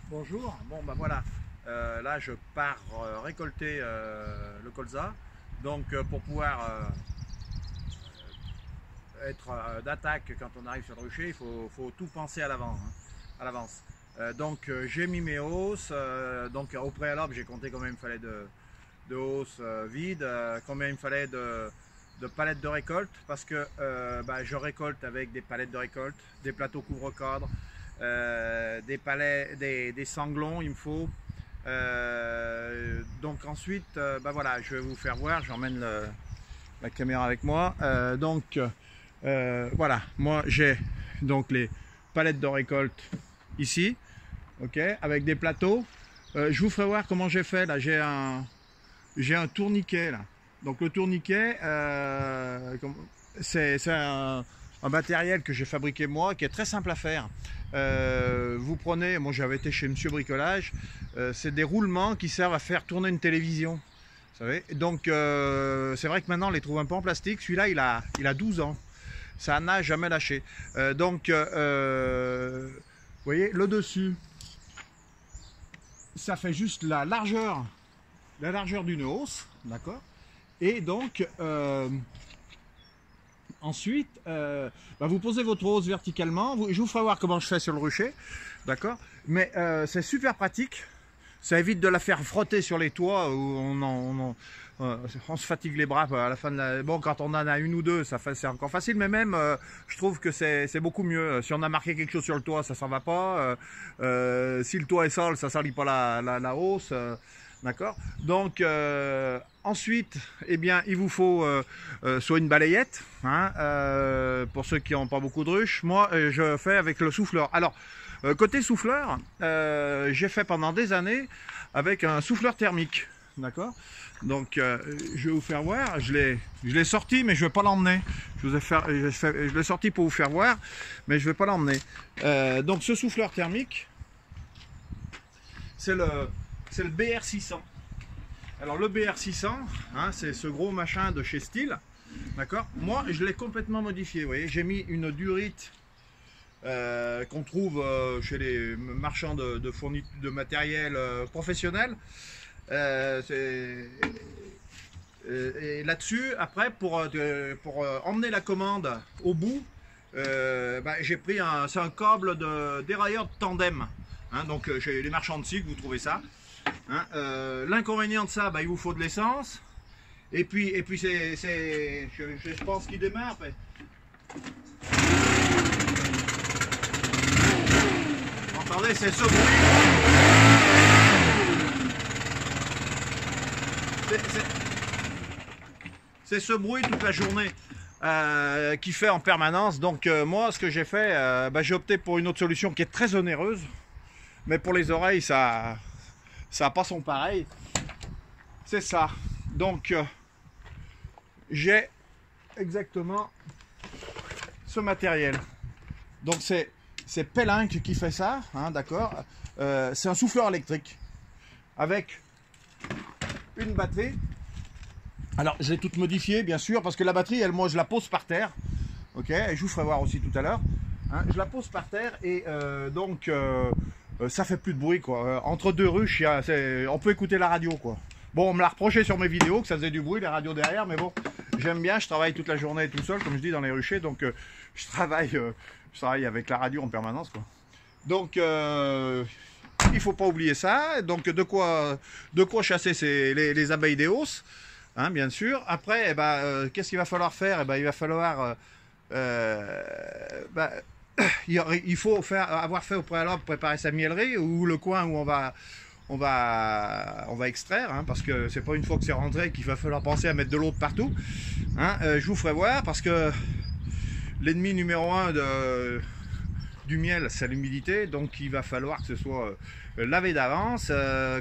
Bonjour, bon bah voilà, là je pars récolter le colza, donc pour pouvoir être d'attaque quand on arrive sur le rucher, faut tout penser à l'avant, hein, à l'avance. Donc j'ai mis mes hausses, donc au préalable j'ai compté combien il me fallait de hausses vides, combien il me fallait de palettes de récolte, parce que bah, je récolte avec des palettes de récolte, des plateaux couvre-cadre, des sanglons, il me faut. Donc ensuite, bah voilà, je vais vous faire voir, j'emmène la caméra avec moi. Voilà, moi j'ai donc les palettes de récolte ici, ok, avec des plateaux. Je vous ferai voir comment j'ai fait. Là, j'ai un tourniquet là. Donc le tourniquet, c'est un matériel que j'ai fabriqué moi, qui est très simple à faire. Vous prenez, moi j'avais été chez Monsieur Bricolage, c'est des roulements qui servent à faire tourner une télévision. Vous savez. Donc c'est vrai que maintenant on les trouve un peu en plastique. Celui-là il a 12 ans. Ça n'a jamais lâché. Vous voyez, le dessus, ça fait juste la largeur d'une hausse, d'accord. Et donc ensuite, bah vous posez votre hausse verticalement. Je vous ferai voir comment je fais sur le rucher, d'accord. Mais c'est super pratique. Ça évite de la faire frotter sur les toits où on se fatigue les bras à la fin de la... Bon, quand on en a une ou deux, c'est encore facile, mais même, je trouve que c'est beaucoup mieux. Si on a marqué quelque chose sur le toit, ça s'en va pas. Si le toit est sale, ça salit pas la hausse. D'accord. Donc, ensuite, eh bien, il vous faut soit une balayette, hein, pour ceux qui n'ont pas beaucoup de ruches. Moi, je fais avec le souffleur. Alors, côté souffleur, j'ai fait pendant des années avec un souffleur thermique, d'accord. Donc je vais vous faire voir, je l'ai sorti mais je ne vais pas l'emmener. Je l'ai sorti pour vous faire voir, mais je ne vais pas l'emmener. Donc ce souffleur thermique, c'est le BR600. Alors le BR600, hein, c'est ce gros machin de chez Stihl, d'accord. Moi je l'ai complètement modifié, vous voyez, j'ai mis une durite qu'on trouve chez les marchands de matériel professionnel. Et là-dessus, après, pour emmener la commande au bout, bah, j'ai pris c'est un câble de dérailleur de tandem. Hein, donc chez les marchands de cycle, vous trouvez ça. Hein, l'inconvénient de ça, bah, il vous faut de l'essence. Et puis je pense qu'il démarre. Entendez, c'est ce bruit. C'est ce bruit toute la journée qui fait en permanence. Donc moi, ce que j'ai fait, bah, j'ai opté pour une autre solution qui est très onéreuse. Mais pour les oreilles, ça n'a pas son pareil. C'est ça. Donc j'ai exactement ce matériel. Donc c'est Pellinck qui fait ça, hein, d'accord. C'est un souffleur électrique avec une batterie. Alors je l'ai toute modifiée bien sûr parce que la batterie, elle, moi je la pose par terre. Ok, et je vous ferai voir aussi tout à l'heure. Hein, je la pose par terre et donc ça fait plus de bruit quoi. Entre deux ruches, on peut écouter la radio quoi. Bon, on me l'a reproché sur mes vidéos que ça faisait du bruit, les radios derrière, mais bon, j'aime bien, je travaille toute la journée tout seul, comme je dis, dans les ruchers, donc je travaille avec la radio en permanence, quoi. Donc, il faut pas oublier ça. Donc, de quoi chasser les abeilles des hausses, hein, bien sûr. Après, eh ben, qu'est-ce qu'il va falloir faire? Eh ben, il va falloir... bah, il faut avoir fait au préalable préparer sa miellerie ou le coin où on va extraire, hein, parce que c'est pas une fois que c'est rentré qu'il va falloir penser à mettre de l'eau partout. Hein, je vous ferai voir parce que l'ennemi numéro 1 du miel, c'est l'humidité, donc il va falloir que ce soit lavé d'avance.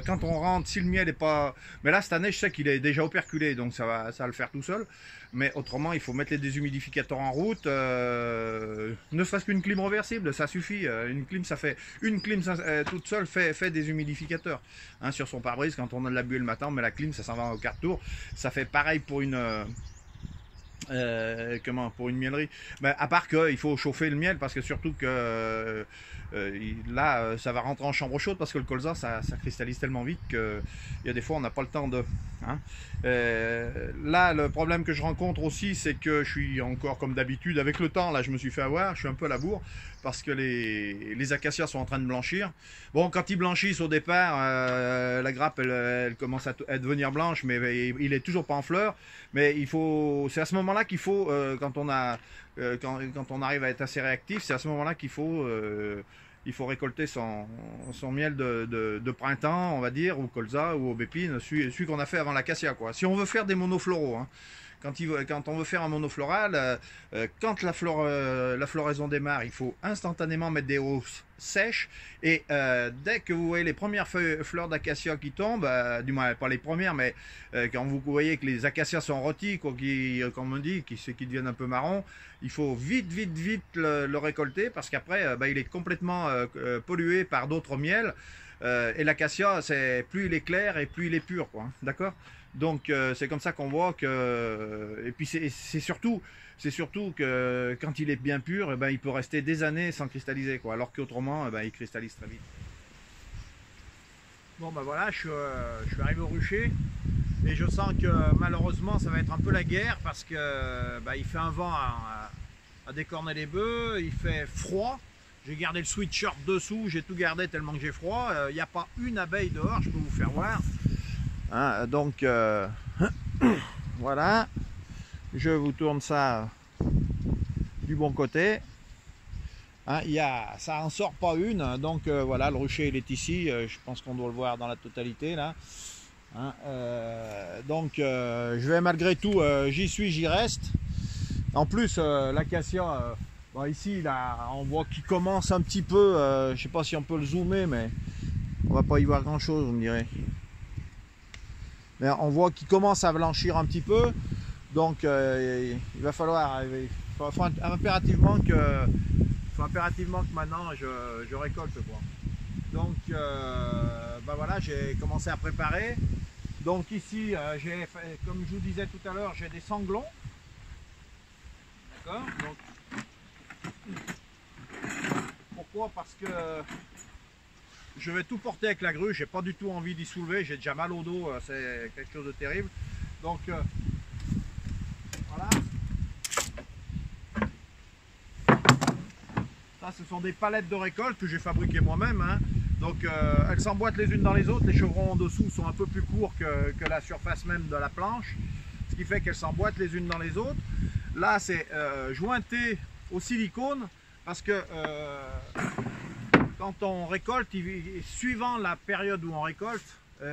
Quand on rentre, si le miel est pas... Mais là, cette année, je sais qu'il est déjà operculé, donc ça va le faire tout seul. Mais autrement, il faut mettre les déshumidificateurs en route. Ne serait-ce qu'une clim reversible, ça suffit. Une clim toute seule fait des humidificateurs. Hein, sur son pare-brise, quand on a de la buée le matin, on met la clim, ça s'en va au quart de tour. Ça fait pareil pour une Comment pour une miellerie, ben, à part qu'il faut chauffer le miel parce que surtout que là ça va rentrer en chambre chaude parce que le colza ça cristallise tellement vite que il y a des fois on n'a pas le temps de hein. Là le problème que je rencontre aussi c'est que je suis encore comme d'habitude avec le temps, là je me suis fait avoir, je suis un peu à la bourre parce que les acacias sont en train de blanchir. Bon, quand ils blanchissent au départ, la grappe elle commence à devenir blanche, mais il est toujours pas en fleurs. Mais il faut, c'est à ce moment-là qu'il faut, quand on arrive à être assez réactif, c'est à ce moment-là qu'il faut, il faut récolter son miel de printemps, on va dire, ou colza ou aubépine, celui qu'on a fait avant l'acacia, quoi. Si on veut faire des monofloraux, hein. Quand on veut faire un monofloral, quand la floraison démarre, il faut instantanément mettre des hausses sèches. Et dès que vous voyez les premières fleurs d'acacia qui tombent, du moins pas les premières, mais quand vous voyez que les acacias sont rôtis, comme on dit, qui deviennent un peu marron, il faut vite le récolter parce qu'après, il est complètement pollué par d'autres miels. Et l'acacia, plus il est clair et plus il est pur, quoi. D'accord? Donc c'est comme ça qu'on voit que, et puis c'est surtout que quand il est bien pur, il peut rester des années sans cristalliser, quoi, alors qu'autrement il cristallise très vite. Bon voilà, je suis arrivé au rucher et je sens que malheureusement ça va être un peu la guerre parce que il fait un vent à décorner les bœufs, il fait froid. J'ai gardé le sweatshirt dessous, j'ai tout gardé tellement que j'ai froid. Il n'y a pas une abeille dehors, je peux vous faire voir. Hein, donc voilà, je vous tourne ça du bon côté. Hein, ça en sort pas une, donc voilà, le rucher il est ici. Je pense qu'on doit le voir dans la totalité là. Hein, donc je vais malgré tout, j'y reste. En plus l'acacia, ici là, on voit qu'il commence un petit peu. Je sais pas si on peut le zoomer, mais on va pas y voir grand chose, vous me direz. Mais on voit qu'il commence à blanchir un petit peu, donc il va falloir, faut impérativement que maintenant je récolte, quoi. Donc voilà, j'ai commencé à préparer. Donc ici, comme je vous disais tout à l'heure, j'ai des sanglons. D'accord. Pourquoi? Parce que je vais tout porter avec la grue, j'ai pas du tout envie d'y soulever, j'ai déjà mal au dos, c'est quelque chose de terrible. Donc voilà. Ça, ce sont des palettes de récolte que j'ai fabriquées moi-même. Hein. Donc elles s'emboîtent les unes dans les autres, les chevrons en dessous sont un peu plus courts que la surface même de la planche, ce qui fait qu'elles s'emboîtent les unes dans les autres. Là c'est jointé au silicone parce que quand on récolte, suivant la période où on récolte,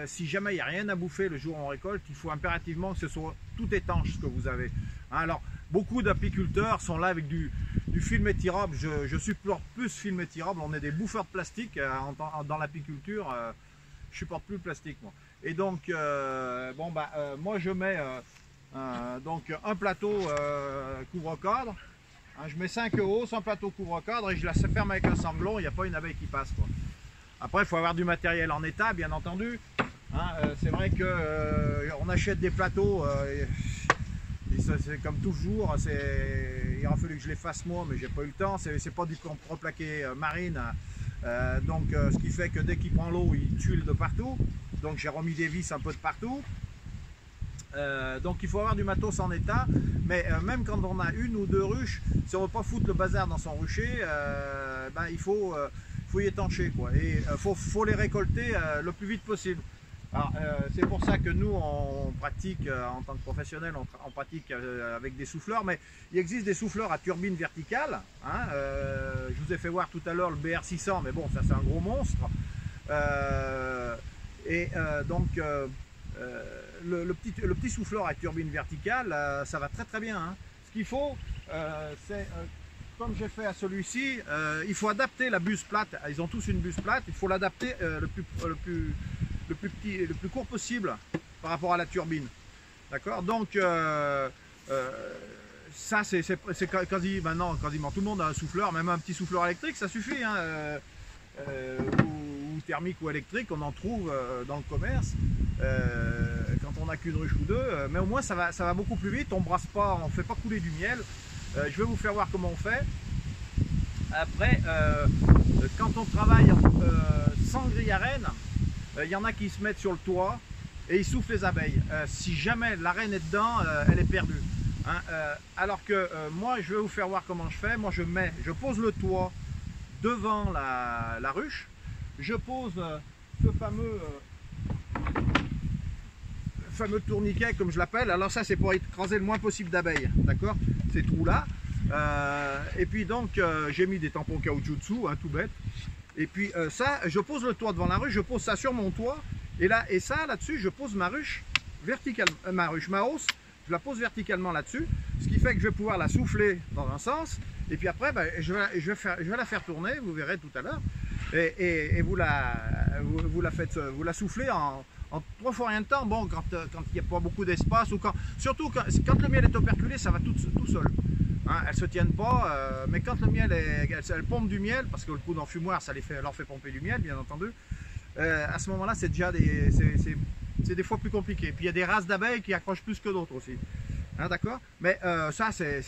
si jamais il n'y a rien à bouffer le jour où on récolte, il faut impérativement que ce soit tout étanche ce que vous avez. Hein, alors, beaucoup d'apiculteurs sont là avec du film étirable. Je supporte plus film étirable. On est des bouffeurs de plastique dans l'apiculture. Je supporte plus le plastique, moi. Et donc, moi je mets donc un plateau couvre-cadre. Hein, je mets 5 hausses, un plateau couvre-cadre et je la ferme avec un sanglon, il n'y a pas une abeille qui passe, quoi. Après, il faut avoir du matériel en état, bien entendu. Hein, c'est vrai que on achète des plateaux, et c'est comme toujours, il aurait fallu que je les fasse moi, mais j'ai pas eu le temps. C'est pas du contreplaqué marine, donc ce qui fait que dès qu'il prend l'eau, il tuile de partout. Donc j'ai remis des vis un peu de partout. Donc il faut avoir du matos en état, mais même quand on a une ou deux ruches, si on ne veut pas foutre le bazar dans son rucher, il faut y étancher, quoi. Et faut les récolter le plus vite possible. Alors c'est pour ça que nous on pratique en tant que professionnel, on pratique avec des souffleurs, mais il existe des souffleurs à turbine verticale. Hein, je vous ai fait voir tout à l'heure le BR600, mais bon, ça c'est un gros monstre. Le petit souffleur à turbine verticale, ça va très bien. Hein. Ce qu'il faut, c'est, comme j'ai fait à celui-ci, il faut adapter la buse plate. Ils ont tous une buse plate, il faut l'adapter le plus court possible par rapport à la turbine. D'accord. Donc, ça, c'est maintenant quasiment tout le monde a un souffleur, même un petit souffleur électrique, ça suffit. Hein, ou thermique ou électrique, on en trouve dans le commerce. Quand on n'a qu'une ruche ou deux, mais au moins ça va beaucoup plus vite, on brasse pas, on fait pas couler du miel. Je vais vous faire voir comment on fait. Après, quand on travaille sans grille à reine, il y en a qui se mettent sur le toit et ils soufflent les abeilles. Si jamais la reine est dedans, elle est perdue. Hein, alors que moi, je vais vous faire voir comment je fais. Moi, je pose le toit devant la ruche. Je pose ce fameux tourniquet, comme je l'appelle. Alors ça, c'est pour écraser le moins possible d'abeilles. D'accord? Ces trous-là. Et puis donc, j'ai mis des tampons caoutchouc dessous, hein, tout bête. Et puis ça, je pose le toit devant la ruche. Je pose ça sur mon toit. Et ça, là-dessus, je pose ma ruche verticalement. Ma hausse, je la pose verticalement là-dessus. Ce qui fait que je vais pouvoir la souffler dans un sens. Et puis après, ben, je vais la faire tourner, vous verrez tout à l'heure. Et vous la soufflez en 3 fois rien de temps. Bon, quand il n'y a pas beaucoup d'espace, ou surtout quand le miel est operculé, ça va tout seul. Hein, elles ne se tiennent pas, mais quand le miel elles pompent du miel, parce que le coup d'enfumoir, ça leur fait pomper du miel, bien entendu. À ce moment-là, c'est déjà des fois plus compliqué. Puis il y a des races d'abeilles qui accrochent plus que d'autres aussi. Hein, d'accord? Mais ça, c'est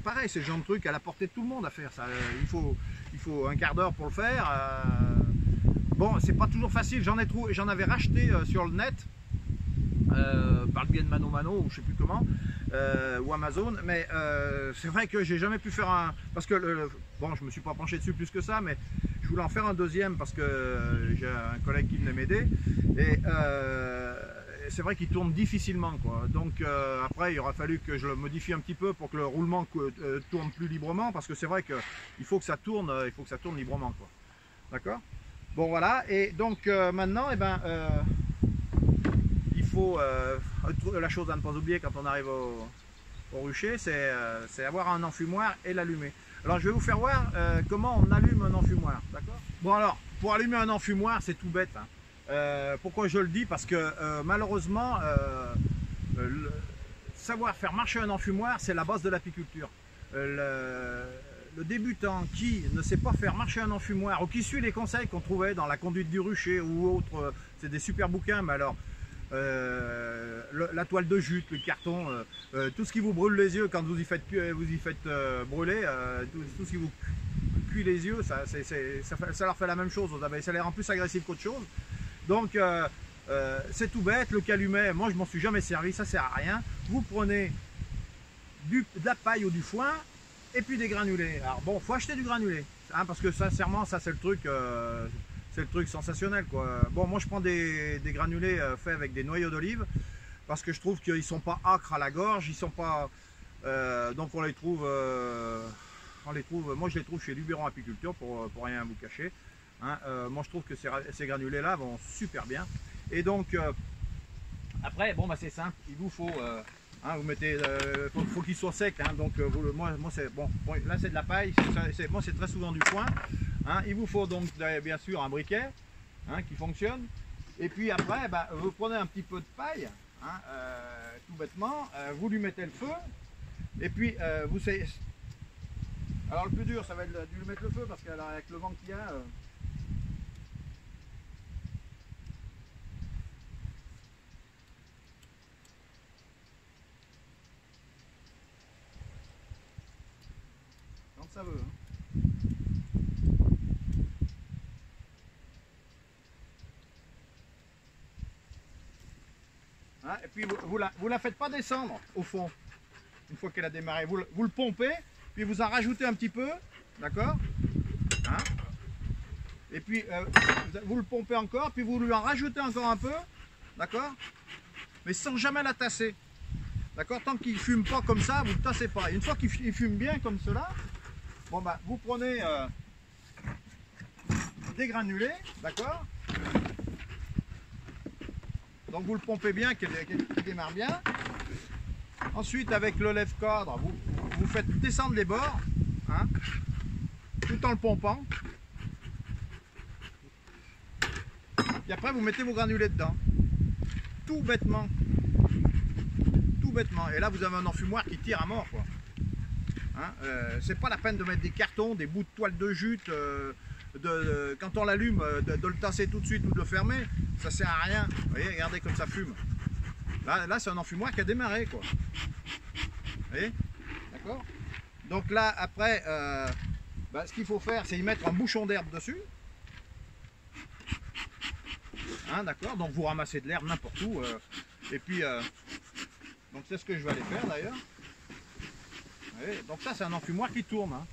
pareil, c'est le genre de truc à la portée de tout le monde à faire. Ça, il faut un quart d'heure pour le faire. Bon, c'est pas toujours facile. J'en avais racheté sur le net, par le biais de Mano ou je sais plus comment, ou Amazon. Mais c'est vrai que j'ai jamais pu faire un... Parce que, bon, je me suis pas penché dessus plus que ça, mais je voulais en faire un deuxième parce que j'ai un collègue qui venait m'aider. Et c'est vrai qu'il tourne difficilement, quoi. Donc après, il aura fallu que je le modifie un petit peu pour que le roulement tourne plus librement, parce que c'est vrai qu'il faut que ça tourne, librement, quoi. D'accord? Bon, voilà. Et donc maintenant, eh ben, il faut la chose à ne pas oublier quand on arrive au rucher, c'est avoir un enfumoir et l'allumer. Alors je vais vous faire voir comment on allume un enfumoir, d'accord? Bon, alors pour allumer un enfumoir, c'est tout bête, hein. Pourquoi je le dis? Parce que malheureusement, savoir faire marcher un enfumoir, c'est la base de l'apiculture. Le débutant qui ne sait pas faire marcher un enfumoir, ou qui suit les conseils qu'on trouvait dans La conduite du rucher ou autre, c'est des super bouquins, mais alors la toile de jute, le carton, tout ce qui vous brûle les yeux quand vous y faites brûler, tout ce qui vous cuit les yeux, ça leur fait la même chose aux abeilles, ça les rend plus agressifs qu'autre chose. Donc c'est tout bête, le calumet, moi je m'en suis jamais servi, ça sert à rien. Vous prenez de la paille ou du foin et puis des granulés. Alors bon, faut acheter du granulé, hein, parce que sincèrement ça c'est le truc sensationnel, quoi. Bon, moi je prends des granulés faits avec des noyaux d'olive parce que je trouve qu'ils sont pas âcres à la gorge, ils sont pas donc on les trouve moi je les trouve chez Luberon Apiculture pour rien vous cacher. Hein, moi je trouve que ces granulés là vont super bien. Et donc après, bon bah c'est simple, il vous faut hein, vous mettez, faut qu'il soit sec, hein, donc moi c'est bon, là c'est de la paille, moi c'est très souvent du foin, hein. Il vous faut donc bien sûr un briquet, hein, qui fonctionne, et puis après bah, vous prenez un petit peu de paille, hein, tout bêtement, vous lui mettez le feu, et puis vous savez, alors le plus dur ça va être de lui mettre le feu parce qu'avec le vent qu'il y a, ça veut, hein. Hein, et puis vous la faites pas descendre au fond une fois qu'elle a démarré, vous le pompez, puis vous en rajoutez un petit peu, d'accord, hein, et puis vous le pompez encore, puis vous lui en rajoutez encore un peu, d'accord, mais sans jamais la tasser, d'accord, tant qu'il ne fume pas comme ça, vous ne le tassez pas. Et une fois qu'il fume bien comme cela, bon bah vous prenez des granulés, d'accord, donc vous le pompez bien, qu'il démarre bien. Ensuite avec le lève-cadre, vous faites descendre les bords, hein, tout en le pompant. Et après vous mettez vos granulés dedans, tout bêtement. Et là vous avez un enfumoir qui tire à mort, quoi. Hein, c'est pas la peine de mettre des cartons, des bouts de toile de jute, quand on l'allume, de le tasser tout de suite ou de le fermer, ça sert à rien. Vous voyez, regardez comme ça fume. Là c'est un enfumoir qui a démarré, quoi. Vous voyez? D'accord? Donc là, après, ce qu'il faut faire, c'est y mettre un bouchon d'herbe dessus. Hein, d'accord? Donc vous ramassez de l'herbe n'importe où. Et puis, donc c'est ce que je vais aller faire d'ailleurs. Donc ça, c'est un enfumoir qui tourne. Hein.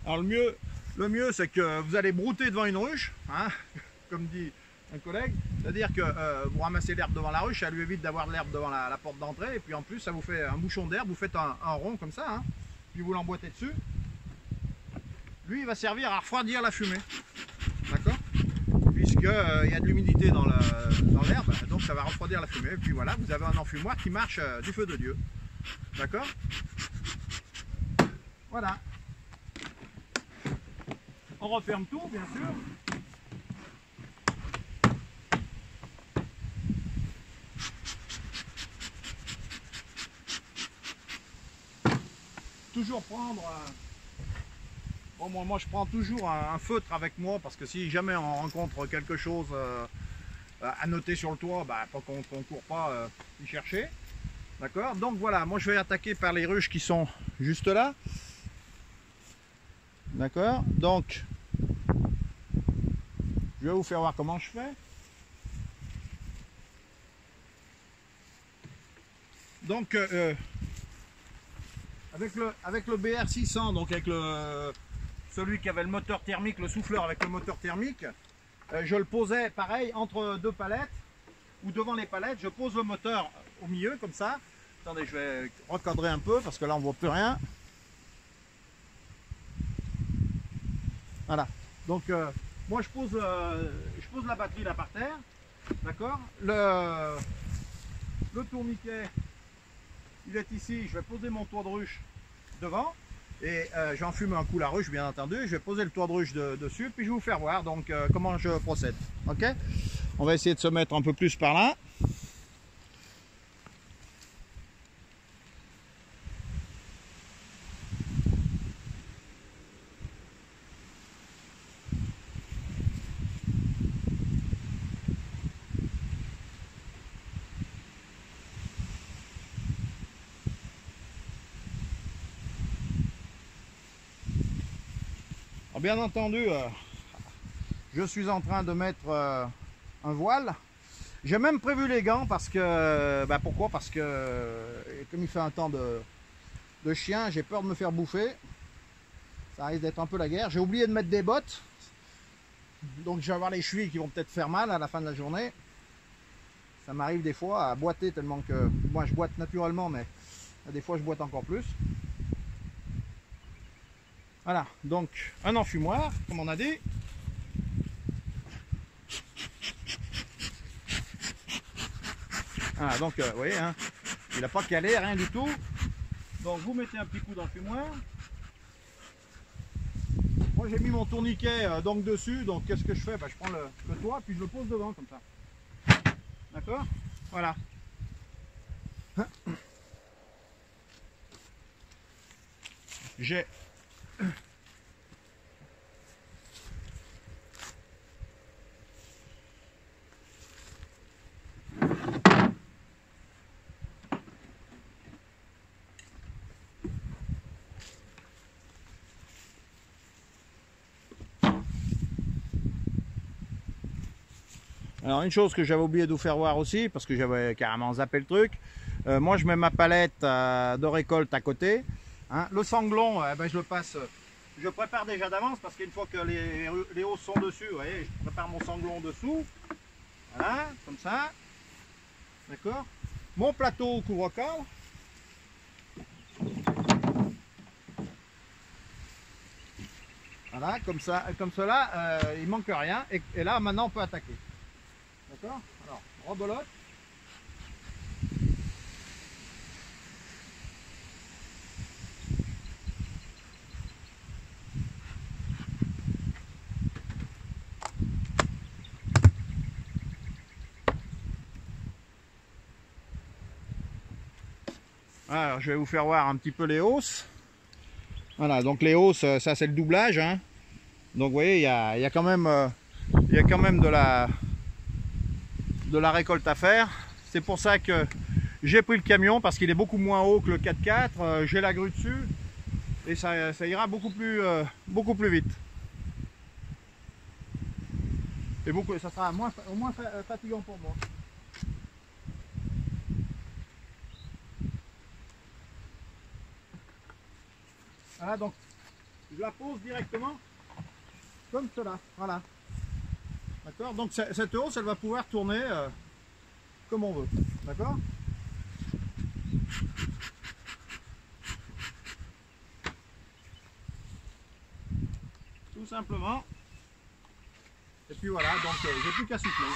Alors le mieux c'est que vous allez brouter devant une ruche, hein, comme dit un collègue, c'est-à-dire que vous ramassez l'herbe devant la ruche, ça lui évite d'avoir de l'herbe devant la porte d'entrée, et puis en plus ça vous fait un bouchon d'herbe, vous faites un rond comme ça, hein, puis vous l'emboîtez dessus. Lui il va servir à refroidir la fumée, d'accord, puisqu'il y a de l'humidité dans l'herbe, donc ça va refroidir la fumée, et puis voilà, vous avez un enfumoir qui marche du feu de Dieu, d'accord. Voilà. On referme tout, bien sûr. Toujours prendre... Bon, moi, je prends toujours un feutre avec moi, parce que si jamais on rencontre quelque chose à noter sur le toit, pas qu'on ne court pas y chercher. D'accord? Donc voilà, moi je vais attaquer par les ruches qui sont juste là. D'accord? Donc, je vais vous faire voir comment je fais. Donc, avec le BR600, donc avec celui qui avait le moteur thermique, le souffleur avec le moteur thermique, je le posais pareil entre deux palettes, ou devant les palettes, je pose le moteur au milieu comme ça. Attendez, je vais recadrer un peu parce que là on ne voit plus rien. Voilà, donc moi je pose la batterie là par terre, d'accord. Le tourniquet, il est ici, je vais poser mon toit de ruche devant, et j'enfume un coup la ruche bien entendu, je vais poser le toit de ruche dessus, puis je vais vous faire voir donc comment je procède, ok. On va essayer de se mettre un peu plus par là. Bien entendu, je suis en train de mettre un voile. J'ai même prévu les gants parce que, pourquoi? Parce que comme il fait un temps de chien, j'ai peur de me faire bouffer. Ça risque d'être un peu la guerre. J'ai oublié de mettre des bottes, donc je vais avoir les chevilles qui vont peut-être faire mal à la fin de la journée. Ça m'arrive des fois à boiter tellement que moi je boite naturellement, mais des fois je boite encore plus. Voilà, donc un enfumoir, comme on a dit. Voilà, donc vous voyez, hein, il n'a pas calé, rien du tout. Donc vous mettez un petit coup d'enfumoir. Moi j'ai mis mon tourniquet donc dessus, donc qu'est-ce que je fais? Je prends le toit, puis je le pose devant comme ça. D'accord? Voilà. J'ai... Alors une chose que j'avais oublié de vous faire voir aussi, parce que j'avais carrément zappé le truc, moi je mets ma palette de récolte à côté, hein. Le sanglon, je le passe, je prépare déjà d'avance, parce qu'une fois que les hausses sont dessus, vous voyez, je prépare mon sanglon dessous, voilà, comme ça, d'accord. Mon plateau couvre-corps, voilà, comme ça, comme cela, il manque rien, et là maintenant on peut attaquer. D'accord? Alors, rebelote. Alors, je vais vous faire voir un petit peu les hausses. Voilà, donc les hausses, ça c'est le doublage, hein. Donc vous voyez, il y a quand même, de la récolte à faire. C'est pour ça que j'ai pris le camion, parce qu'il est beaucoup moins haut que le 4x4. J'ai la grue dessus et ça ira beaucoup plus vite. Et ça sera moins fatigant pour moi. Voilà, donc je la pose directement comme cela. Voilà. D'accord. Donc cette hausse, elle va pouvoir tourner comme on veut. D'accord. Tout simplement. Et puis voilà, donc j'ai plus qu'à souffler.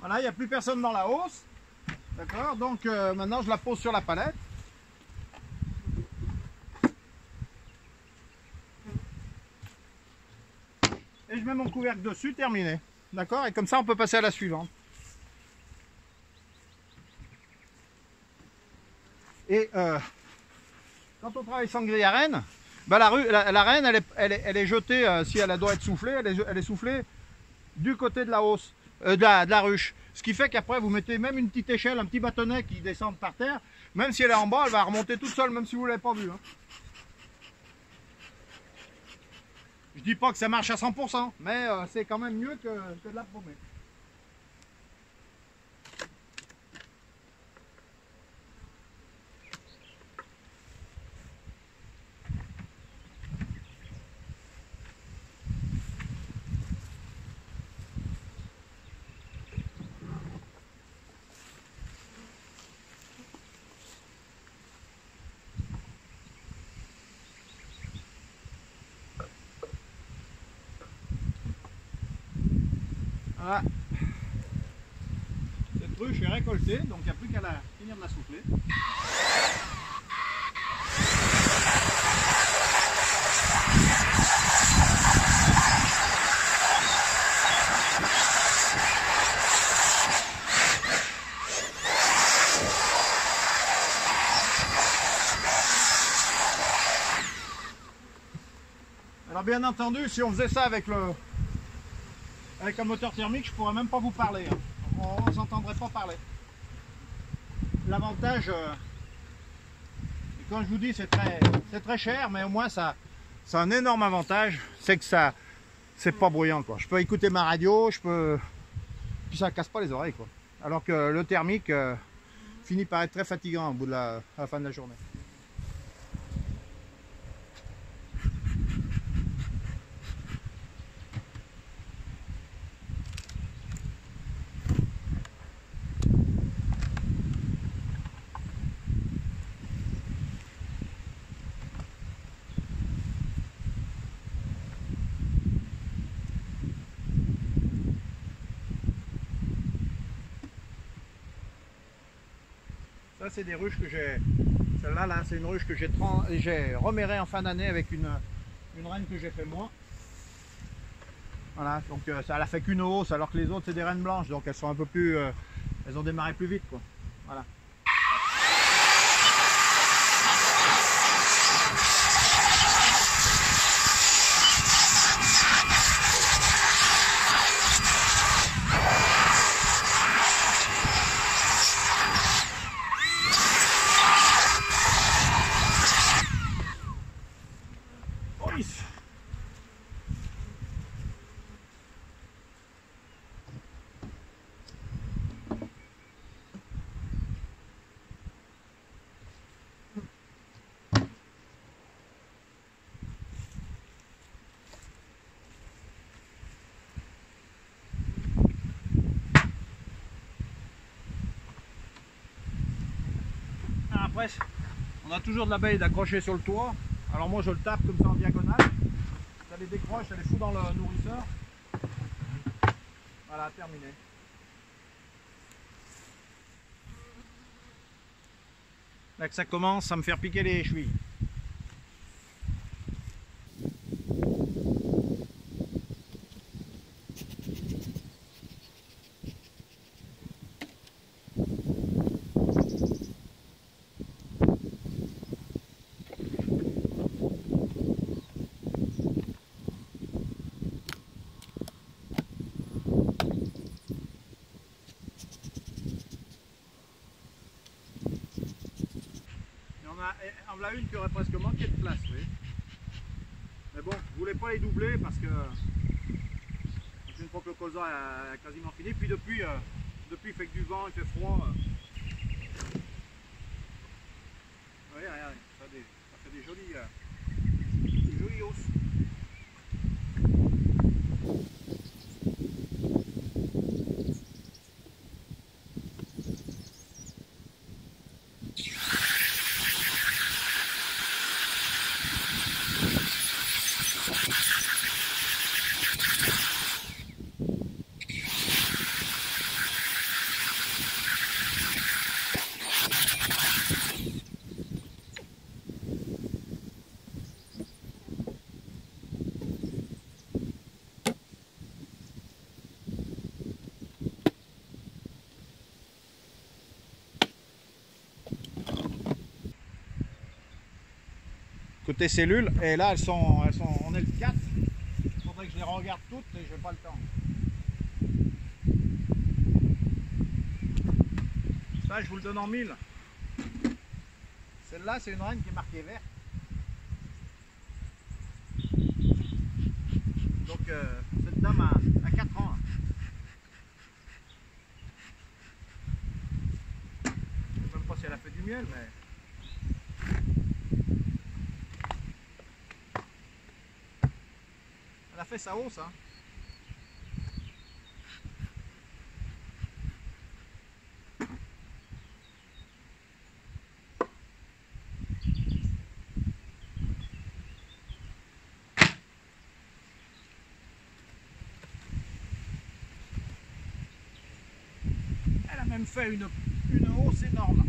Voilà, il n'y a plus personne dans la hausse. D'accord, donc maintenant je la pose sur la palette. Et je mets mon couvercle dessus, terminé. D'accord, et comme ça on peut passer à la suivante. Et quand on travaille sans grille à renne, bah la renne elle est jetée, si elle doit être soufflée, elle est soufflée du côté de la hausse, de la ruche. Ce qui fait qu'après vous mettez même une petite échelle, un petit bâtonnet qui descend par terre, même si elle est en bas, elle va remonter toute seule, même si vous ne l'avez pas vu. Hein. Je dis pas que ça marche à 100%, mais c'est quand même mieux que de la paumer. Voilà. Cette ruche est récoltée, donc il n'y a plus qu'à finir de la souffler. Alors bien entendu, si on faisait ça avec un moteur thermique, je pourrais même pas vous parler. Hein. On ne s'entendrait pas parler. L'avantage, quand je vous dis c'est très cher, mais au moins ça a un énorme avantage, c'est que ça c'est pas bruyant quoi. Je peux écouter ma radio, puis ça casse pas les oreilles quoi. Alors que le thermique finit par être très fatigant au bout de à la fin de la journée. Ça c'est des ruches que j'ai. Celle-là, là, c'est une ruche que j'ai remérée en fin d'année avec une reine que j'ai fait moi. Voilà, donc ça elle a fait qu'une hausse alors que les autres c'est des reines blanches, donc elles sont un peu plus. Elles ont démarré plus vite quoi. Voilà. Après, on a toujours de l'abeille d'accrocher sur le toit. Alors moi je le tape comme ça en diagonale. Ça les décroche, ça les fout dans le nourrisseur. Voilà, terminé. Là que ça commence à me faire piquer les chevilles. On a une qui aurait presque manqué de place, oui. Mais bon, je voulais pas les doubler parce que une fois que le colza a quasiment fini, puis depuis il fait que du vent, il fait froid. Regardez, regardez, ça fait des jolis os. Côté cellules, et là on est le 4. Il faudrait que je les regarde toutes et je n'ai pas le temps. Ça, je vous le donne en 1000. Celle-là, c'est une reine qui est marquée vert. Donc, cette dame a 4 ans. Je ne sais même pas si elle a fait du miel, mais... Elle a fait sa hausse, hein. Elle a même fait une hausse énorme.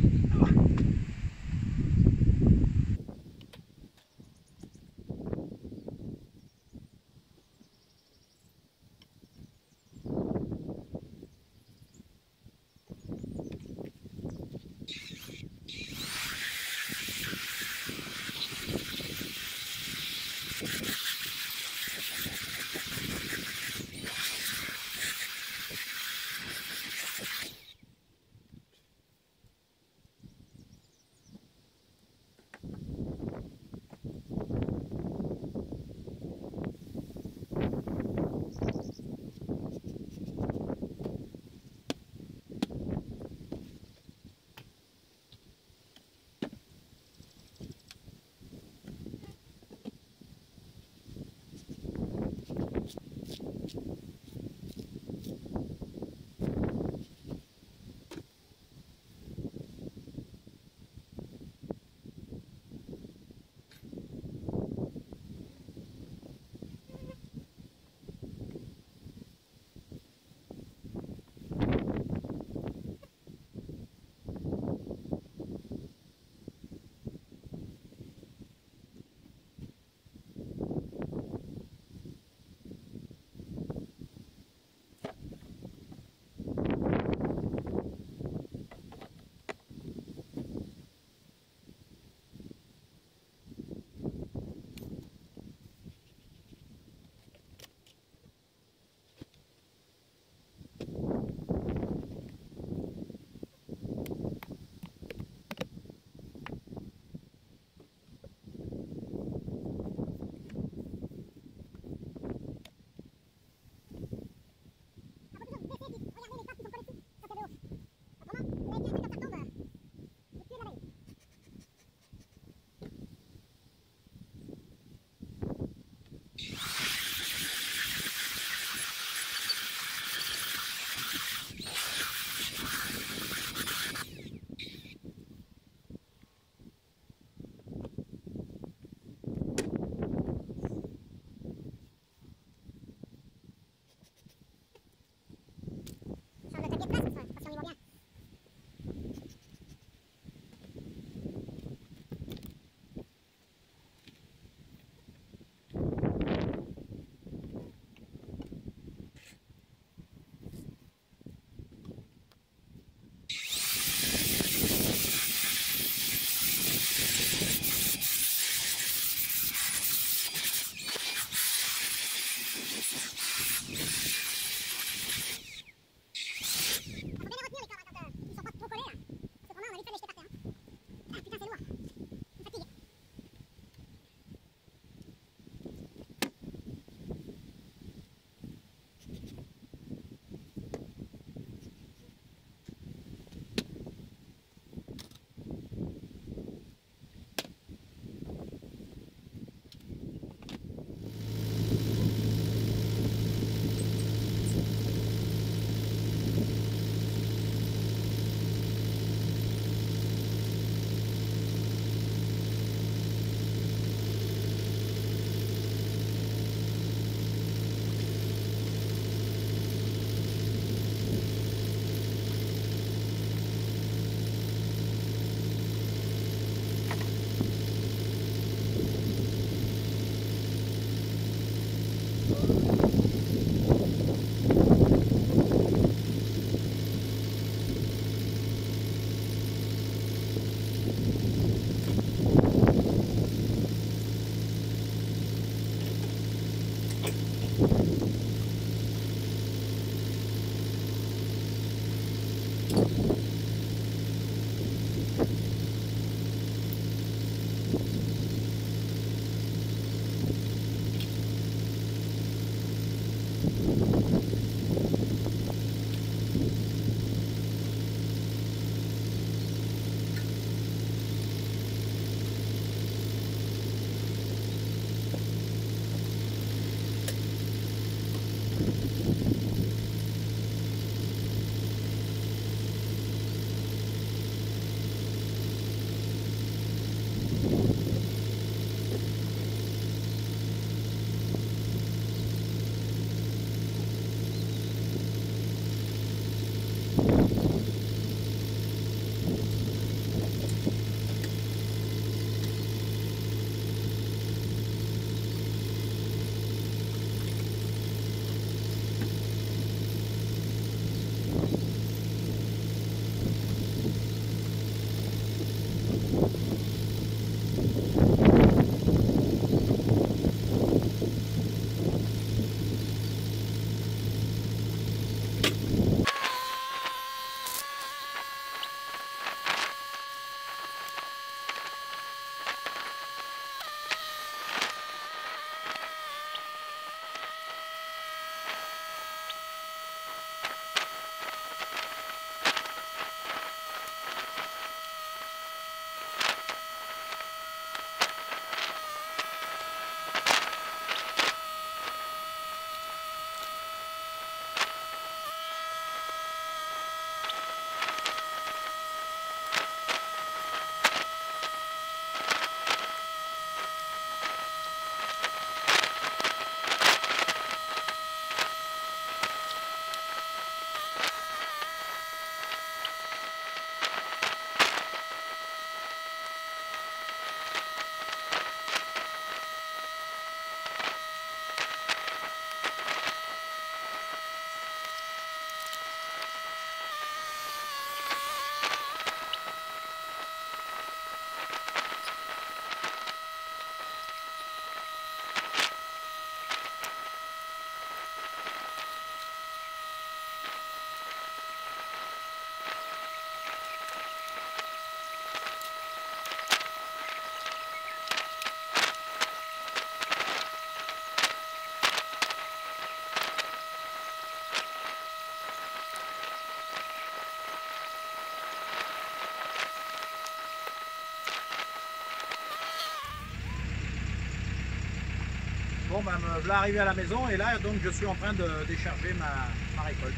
Bon, ben, me voilà arrivé à la maison et là, donc, je suis en train de décharger ma récolte.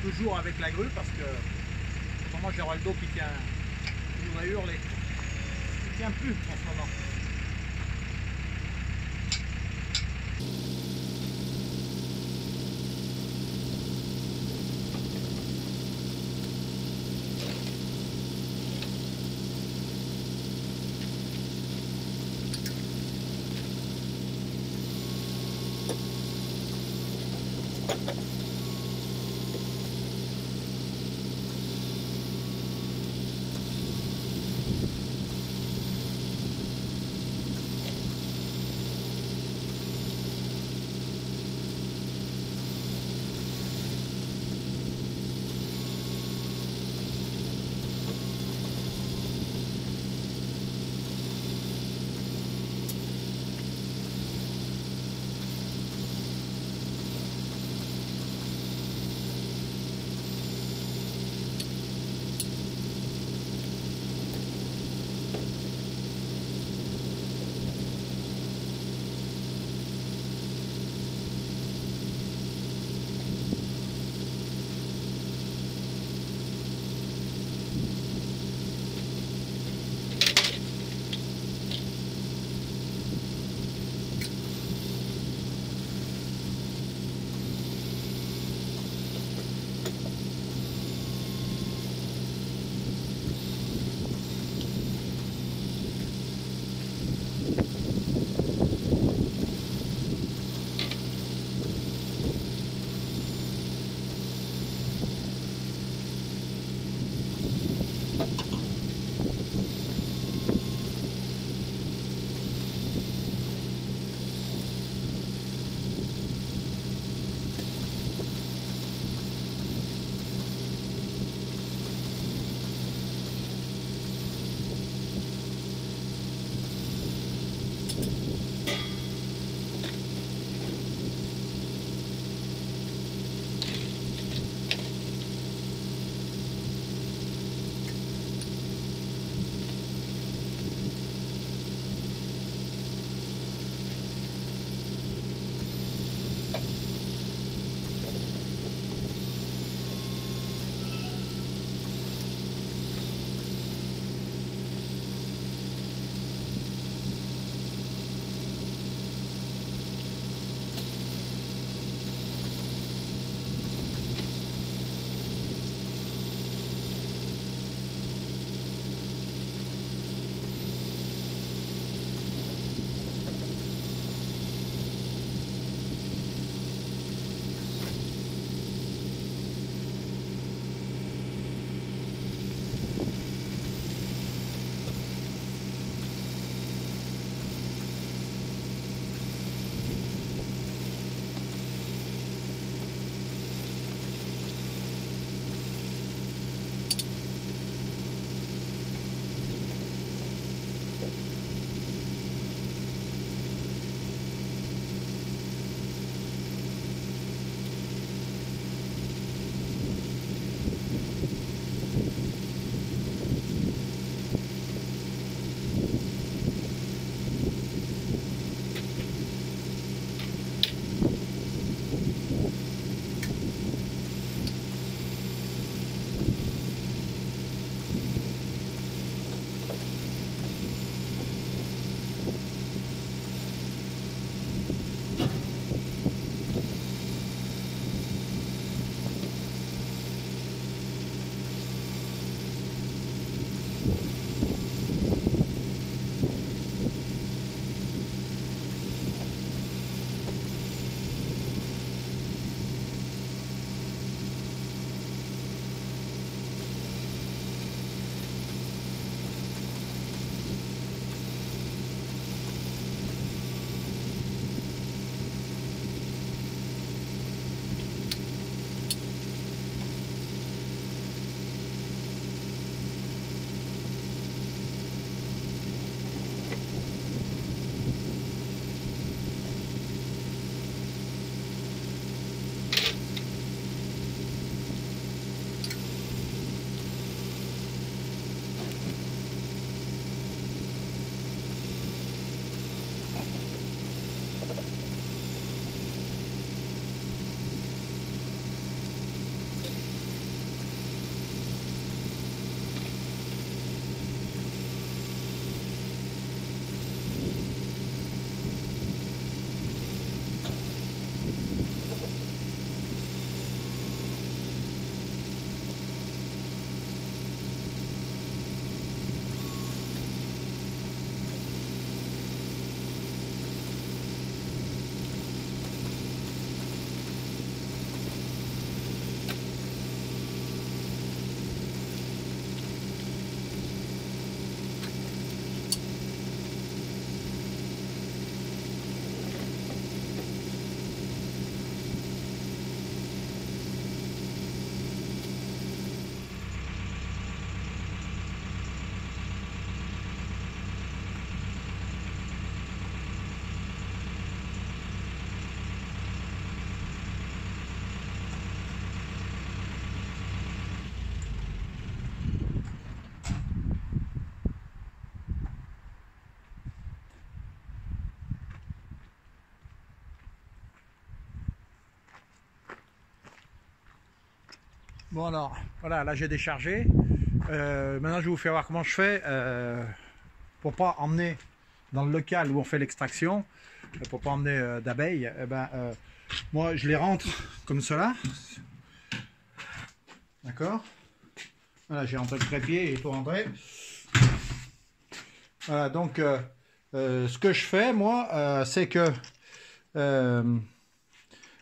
Toujours avec la grue parce que autrement j'aurai le dos qui tient, il va hurler. Il tient plus en ce moment. Bon alors, voilà, là j'ai déchargé. Maintenant je vais vous faire voir comment je fais pour pas emmener dans le local où on fait l'extraction, pour pas emmener d'abeilles. Moi je les rentre comme cela. D'accord. Voilà, j'ai rentré le trépied et tout rentré. Voilà, donc ce que je fais moi, c'est que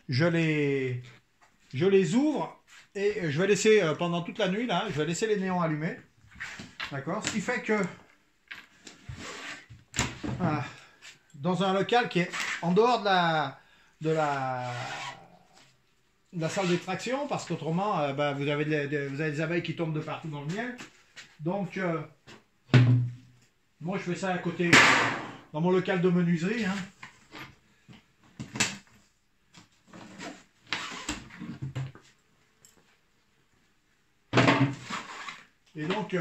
je les ouvre. Et je vais laisser pendant toute la nuit, là, je vais laisser les néons allumés. D'accord? Ce qui fait que voilà, dans un local qui est en dehors de la salle d'extraction, parce qu'autrement, vous avez des abeilles qui tombent de partout dans le miel. Donc, moi je fais ça à côté, dans mon local de menuiserie. Hein. Et donc,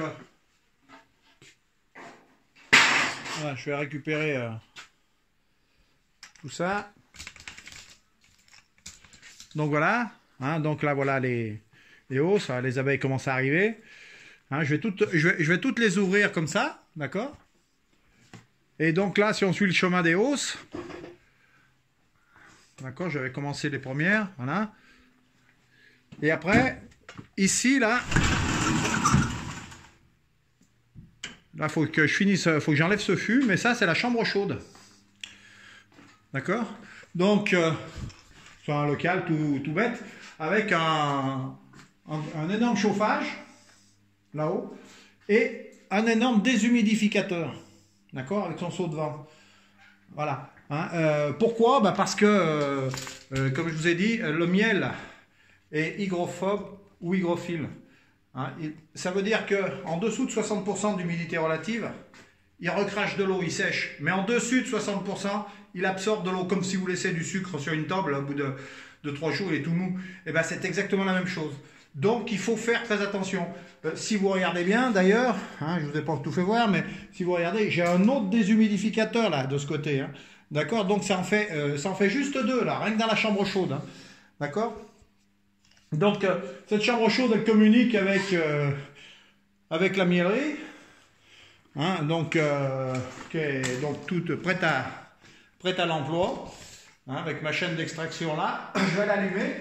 voilà, je vais récupérer tout ça. Donc voilà, hein, donc là voilà les hausses, les abeilles commencent à arriver. Hein, je vais toutes les ouvrir comme ça, d'accord? Et donc là, si on suit le chemin des hausses, d'accord, je vais commencer les premières, voilà. Et après, ici, là, faut que je finisse, faut que j'enlève ce fût, mais ça, c'est la chambre chaude. D'accord? Donc, sur un local tout bête, avec un énorme chauffage, là-haut, et un énorme déshumidificateur. D'accord? Avec son seau de vent. Voilà. Hein, pourquoi? Parce que, comme je vous ai dit, le miel est hygrophobe ou hygrophile. Hein, ça veut dire qu'en dessous de 60% d'humidité relative, il recrache de l'eau, il sèche. Mais en dessus de 60%, il absorbe de l'eau, comme si vous laissez du sucre sur une table, au bout de 3 jours, il est tout mou. Et bien, c'est exactement la même chose. Donc, il faut faire très attention. Si vous regardez bien, d'ailleurs, hein, je ne vous ai pas tout fait voir, mais si vous regardez, j'ai un autre déshumidificateur, là, de ce côté. Hein. D'accord? Donc, ça en fait juste 2, là, rien que dans la chambre chaude. Hein. D'accord? Donc, cette chambre chaude, elle communique avec la miellerie. Hein, donc, donc, toute prête à l'emploi. Hein, avec ma chaîne d'extraction là. Je vais l'allumer.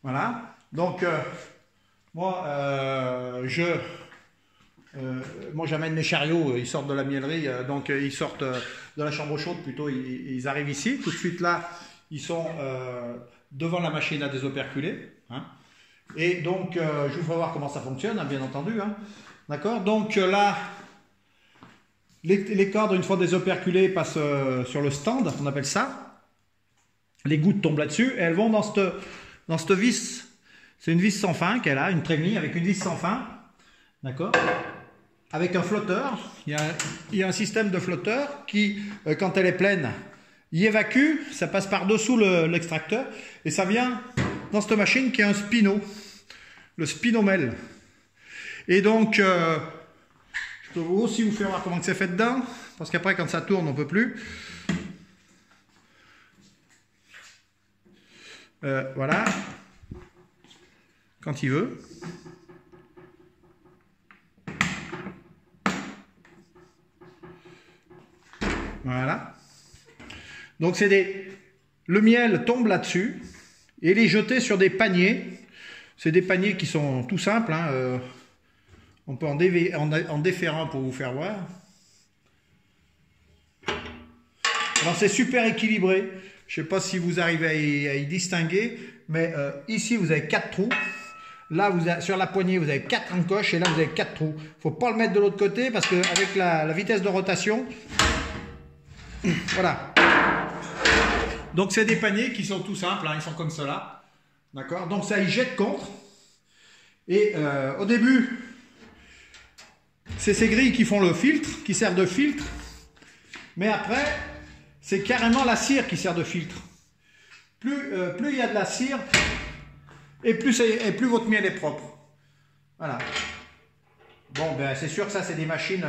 Voilà. Donc, moi, j'amène mes chariots, ils sortent de la miellerie, donc ils sortent de la chambre chaude plutôt, ils arrivent ici. Tout de suite là, ils sont devant la machine à désoperculer. Hein. Et donc, je vous ferai voir comment ça fonctionne, hein, bien entendu. Hein. D'accord? Donc là, les cordes, une fois désoperculées, passent sur le stand, on appelle ça. Les gouttes tombent là-dessus et elles vont dans cette vis. C'est une vis sans fin qu'elle a, une trémie avec une vis sans fin. D'accord? Avec un flotteur. Il y a un système de flotteur qui, quand elle est pleine, y évacue. Ça passe par-dessous l'extracteur. Et ça vient dans cette machine qui est un spino. Le spinomèle. Et donc, je peux aussi vous faire voir comment c'est fait dedans. Parce qu'après, quand ça tourne, on ne peut plus. Voilà. Quand il veut. Voilà. Donc le miel tombe là-dessus et il est jeté sur des paniers. C'est des paniers qui sont tout simples. Hein. On peut en défaire un pour vous faire voir. Alors c'est super équilibré. Je ne sais pas si vous arrivez à y distinguer, mais ici vous avez 4 trous. Là, sur la poignée, vous avez 4 encoches et là, vous avez 4 trous. Il ne faut pas le mettre de l'autre côté parce qu'avec la vitesse de rotation, voilà. Donc, c'est des paniers qui sont tout simples, hein, ils sont comme cela. D'accord? Donc, ça, ils jettent contre. Et au début, c'est ces grilles qui font le filtre, qui servent de filtre. Mais après, c'est carrément la cire qui sert de filtre. Plus il y a de la cire, et plus votre miel est propre. Voilà. Bon, ben c'est sûr que ça, c'est des machines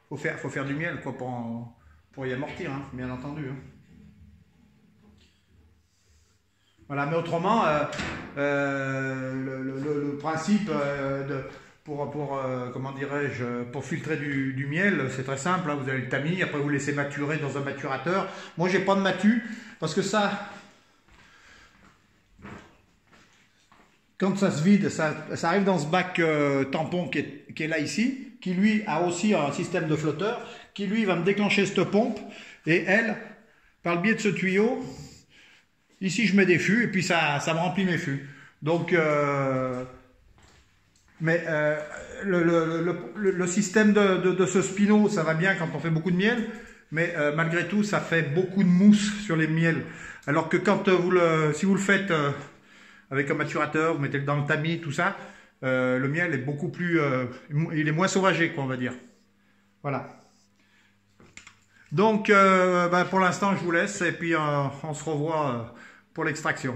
faut faire du miel quoi, pour y amortir, hein, bien entendu. Hein. Voilà, mais autrement, le principe comment dirais-je, pour filtrer du miel, c'est très simple. Hein, vous avez le tamis, après vous laissez maturer dans un maturateur. Moi, j'ai pas de matu parce que ça, quand ça se vide, ça arrive dans ce bac tampon qui est là ici, qui lui a aussi un système de flotteur, qui lui va me déclencher cette pompe et elle, par le biais de ce tuyau. Ici, je mets des fûts et puis ça me remplit mes fûts. Donc, le système de ce spinot, ça va bien quand on fait beaucoup de miel, mais malgré tout, ça fait beaucoup de mousse sur les miels. Alors que quand si vous le faites avec un maturateur, vous mettez dans le tamis, tout ça, le miel est beaucoup plus, il est moins sauvagé, quoi, on va dire. Voilà. Donc, pour l'instant, je vous laisse et puis on se revoit pour l'extraction.